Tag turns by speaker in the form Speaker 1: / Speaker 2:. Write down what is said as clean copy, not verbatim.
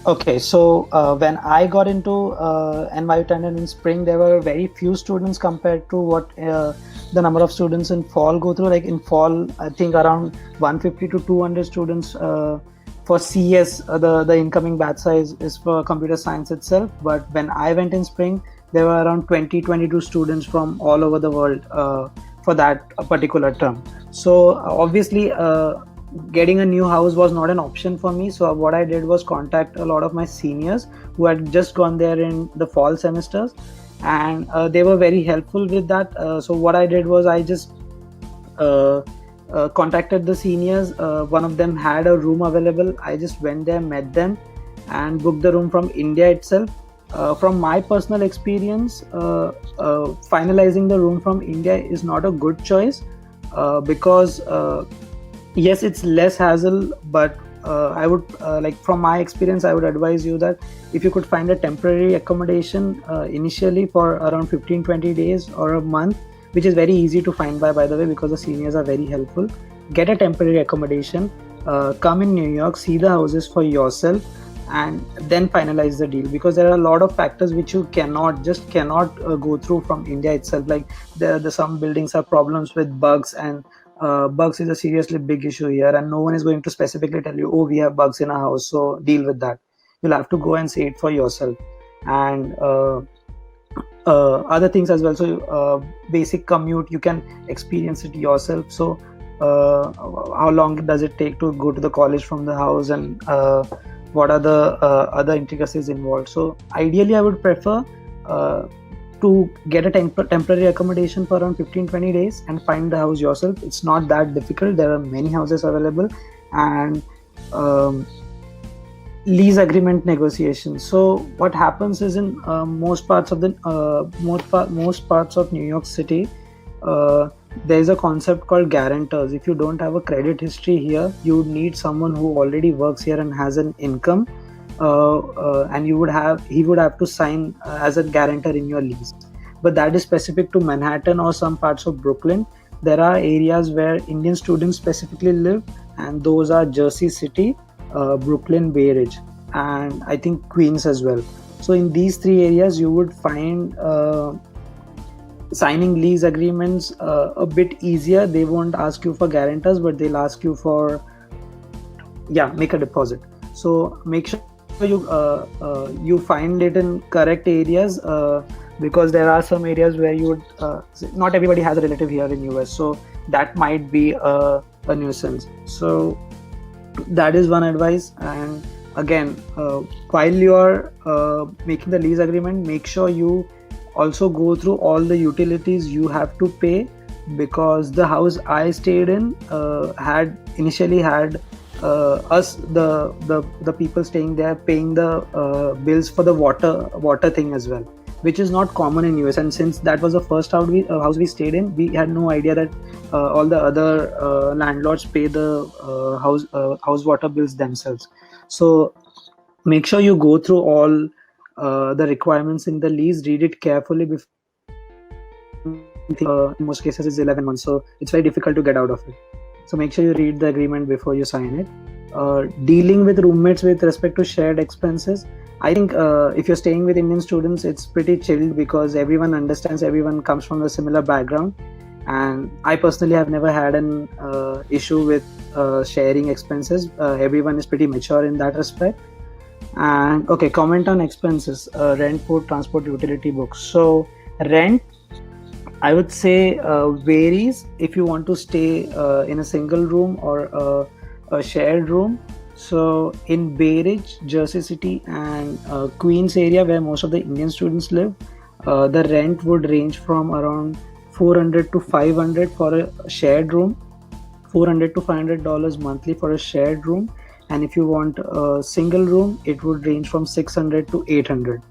Speaker 1: Okay, so when I got into NYU Tandon in spring, there were very few students compared to what the number of students in fall go through. Like in fall, I think around 150 to 200 students for CS. The incoming batch size is for computer science itself. But when I went in spring, there were around 20 22 students from all over the world for that particular term. So obviously. Getting a new house was not an option for me, so what I did was contact a lot of my seniors who had just gone there in the fall semesters, and they were very helpful with that. So what I did was I just uh, contacted the seniors. One of them had a room available. I just went there, met them, and booked the room from India itself. From my personal experience, finalizing the room from India is not a good choice because yes, it's less hassle, but I would like from my experience, I would advise you that if you could find a temporary accommodation initially for around 15 20 days or a month, which is very easy to find by the way, because the seniors are very helpful. Get a temporary accommodation, come in New York, see the houses for yourself, and then finalize the deal, because there are a lot of factors which you cannot go through from India itself. Like the some buildings have problems with bugs, and bugs is a seriously big issue here, and no one is going to specifically tell you, oh, we have bugs in our house, so deal with that. You'll have to go and see it for yourself. And other things as well. So basic commute, you can experience it yourself. So how long does it take to go to the college from the house, and what are the other intricacies involved? So ideally I would prefer to get a temporary accommodation for around 15 20 days and find the house yourself. It's not that difficult. There are many houses available. And um, lease agreement negotiations. So what happens is in most parts of New York City, uh, there is a concept called guarantors. If you don't have a credit history here, you would need someone who already works here and has an income, and he would have to sign as a guarantor in your lease. But that is specific to Manhattan or some parts of Brooklyn. There are areas where Indian students specifically live, and those are Jersey City, Brooklyn, Bay Ridge, and I think Queens as well. So in these three areas, you would find signing lease agreements a bit easier. They won't ask you for guarantors, but they'll ask you for, yeah, make a deposit. So make sure you find it in correct areas, because there are some areas where you would not everybody has a relative here in US, so that might be a nuisance. So that is one advice. And again, while you are making the lease agreement, make sure you also go through all the utilities you have to pay, because the house I stayed in had initially had us the people staying there paying the bills for the water thing as well, which is not common in US. And since that was the first house we stayed in, we had no idea that all the other landlords pay the house water bills themselves. So make sure you go through all the requirements in the lease, read it carefully before in most cases it's 11 months, so it's very difficult to get out of it. So make sure you read the agreement before you sign it. Dealing with roommates with respect to shared expenses, I think if you're staying with Indian students, it's pretty chilled because everyone understands, everyone comes from a similar background. And I personally have never had an issue with sharing expenses. Everyone is pretty mature in that respect. And okay, comment on expenses, rent, food, transport, utility, books. So rent, I would say varies if you want to stay in a single room or a shared room. So in Bay Ridge, Jersey City, and Queens area, where most of the Indian students live, the rent would range from around 400 to 500 for a shared room, $400 to $500 monthly for a shared room. And if you want a single room, it would range from 600 to 800.